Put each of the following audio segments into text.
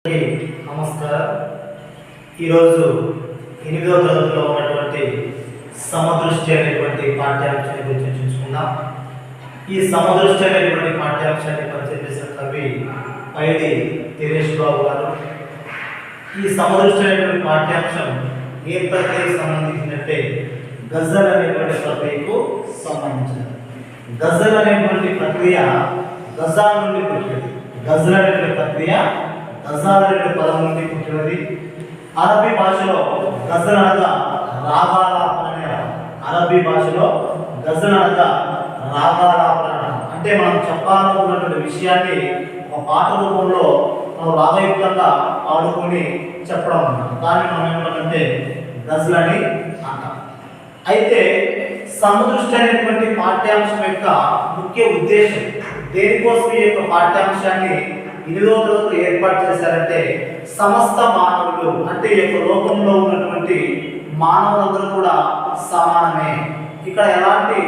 నమస్కారం. ఈరోజు 8వ తరగతిలో ఉన్నటువంటి సమదృష్టి అనేటువంటి పాఠ్యాంశాన్ని గురించి చర్చించుకుందాం. ఈ సమదృష్టి అనేటువంటి పాఠ్యాంశాన్ని పరిచయం చేసిన కవి పైడి తిరేష్ బాబు గారు. ఈ సమదృష్టి అనేటువంటి పాఠ్యాంశం ఏ ప్రక్రియకు సంబంధించినట్టే గజల్ అనేటువంటి ప్రక్రియకు సంబంధించినది. గజల్ అనేటువంటి ప్రక్రియ గజాల నుండి పుట్టినది. గజల్ అనేటువంటి ప్రక్రియ గజాల్ అనే పదం నుండి పుట్టినది. అరబీ భాషలో గజల్ అనగా రాగాలాపన. అరబీ భాషలో గజల్ అనగా రాగాలాపన అంటే మనం చెప్పాలనుకున్నటువంటి విషయాన్ని ఒక పాట రూపంలో మనం రాగయుక్తంగా పాడుకొని చెప్పడం అన్నమాట. దాన్ని మనం ఏమంటామంటే గజల్ అని అంటాం. అయితే సమదృష్టి అనేటువంటి పాఠ్యాంశం యొక్క ముఖ్య ఉద్దేశం, దేనికోసం ఈ యొక్క పాఠ్యాంశాన్ని 8వ తరగతిలో ఏర్పాటు చేశారంటే సమస్త మానవులు అంటే ఈ యొక్క లోకంలో ఉన్నటువంటి మానవులందరూ కూడా సమానమే. ఇక్కడ ఎలాంటి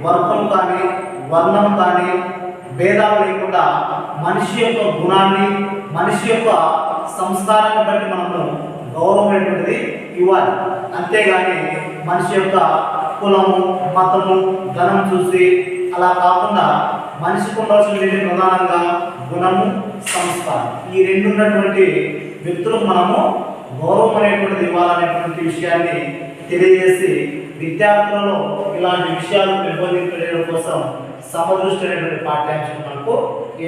వర్గం కానీ వర్ణం కానీ భేదాలు లేకుండా మనిషి యొక్క గుణాన్ని, మనిషి యొక్క సంస్కారాన్ని బట్టి మనము గౌరవం అనేటువంటిది ఇవ్వాలి. అంతేగాని మనిషి యొక్క కులము, మతము, ధనం చూసి అలా కాకుండా మనిషికి ఉండాల్సినటువంటి ప్రధానంగా గుణము, సంస్కారం, ఈ రెండు ఉన్నటువంటి వ్యక్తులకు మనము గౌరవం అనేటువంటిది ఇవ్వాలనేటువంటి విషయాన్ని తెలియజేసి విద్యార్థులలో ఇలాంటి విషయాలు పెంపొందించడం కోసం సమదృష్టి అనేటువంటి పాఠ్యాంశం మనకు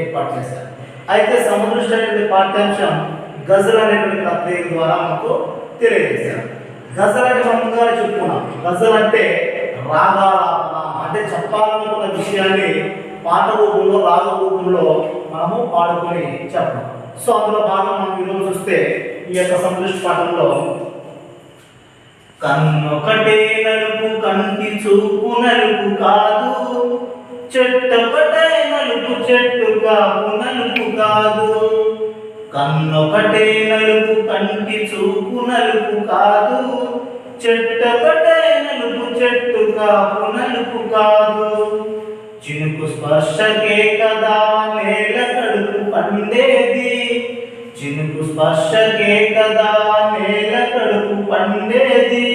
ఏర్పాటు చేశారు. అయితే సమదృష్టి అనేటువంటి పాఠ్యాంశం గజల్ అనేటువంటి ప్రక్రియ ద్వారా మనకు తెలియజేశారు. గజల్ అంటే మనం ముందుగానే చెప్పుకున్నాం. గజల్ అంటే రాగాలాపన అంటే చెప్పాలనుకున్న విషయాన్ని పాట రూపంలో, రాగ రూపంలో మనము పాడుకొని చెప్పడం. సో అందులో భాగం మనం ఈరోజు చూస్తే ఈ యొక్క సమదృష్టి పాఠంలో కన్నొకటే నలుపు కంటి చూపు నలుపు కాదు, చెట్టొకటే నలుపు చెట్టు కాపు నలుపు కాదు. కన్నొకటే నలుపు కంటి చూపు నలుపు కాదు, చెట్టొకటే నలుపు చెట్టు కాపు నలుపు కాదు. చినుకు స్పర్శకే కదా నేల కడుపు పండేది, చినుకు స్పర్శకే కదా నేల కడుపు పండేది.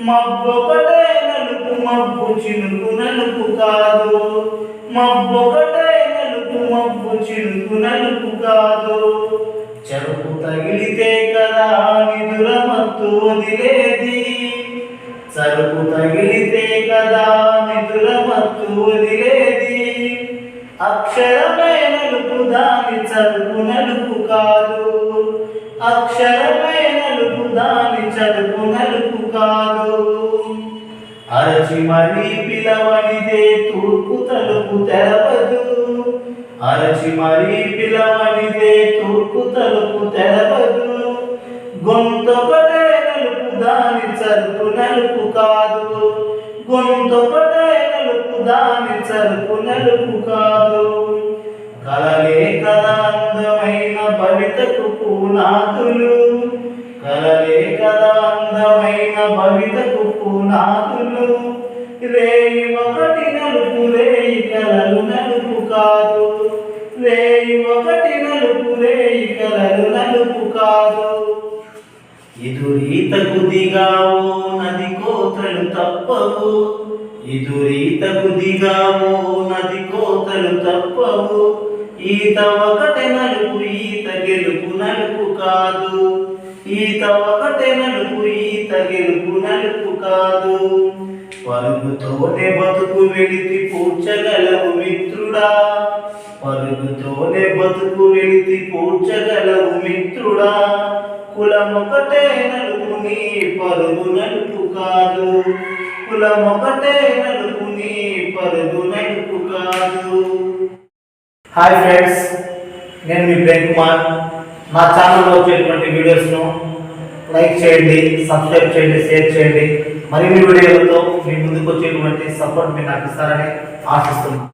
మబ్బొకటే నలుపు మబ్బు చినుకు నలుపు కాదు, మబ్బొకటే నలుపు మబ్బు చినుకు నలుపు కాదు. చెరుపు తగిలితే కదా నిదుర మత్తు వదిలేది, చెరుపు తగిలితే కదా నిదుర మత్తు వదిలేది. అక్షరమే నలుపు దాని చదువు నలుపు కాదు, అక్షరమే నలుపు దాని చదువు నలుపు కాదు. అరచి మరీ పిలవనిదే తూర్పు తలుపు తెరవదు, అరచి మరీ పిలవనిదే తూర్పు తలుపు తెరవదు. గొంతొకటే నలుపు దాని చదువు నలుపు కాదు, గొంతొకటే నలుపు దాని చదువు నలుపు కాదు. కలలే కదా అందమైన భవితకు పునాదులు, కలలే కదా అందమైన భవితకు పునాదులు. రేయి ఒకటి నలుపు రేయి కలలు నలుపు కాదు, రేయి ఒకటి నలుపు రేయి కలలు నలుపు కాదు. ఎదురీతకు దిగావో నది కోతలు తప్పవు, ఎదురీతకు దిగావో నది కోతలు తప్పవు. ఈత ఒకటే నలుపు ఈత గెలుపు నలుపు కాదు, ఈత ఒకటే నలుపు ఈత గెలుపు నలుపు కాదు. పరుగుతోనే బతుకు వెళితి పూడ్చగలవు మిత్రుడా, పరుగుతోనే బతుకు వెళితి పూడ్చగలవు మిత్రుడా. కులమొకటే నలుపు నీ పరుగు నలుపు కాదు, కులమొకటే నలుపు నీ పరుగు నలుపు కాదు. హాయ్ ఫ్రెండ్స్, నేను మీ ప్రేమ్ కుమార్. నా ఛానల్లో వచ్చేటువంటి వీడియోస్ను లైక్ చేయండి, సబ్స్క్రైబ్ చేయండి, షేర్ చేయండి. మరిన్ని వీడియోలతో మీ ముందుకు వచ్చేటువంటి సపోర్ట్ మీరు నాకు ఇస్తారని ఆశిస్తున్నాను.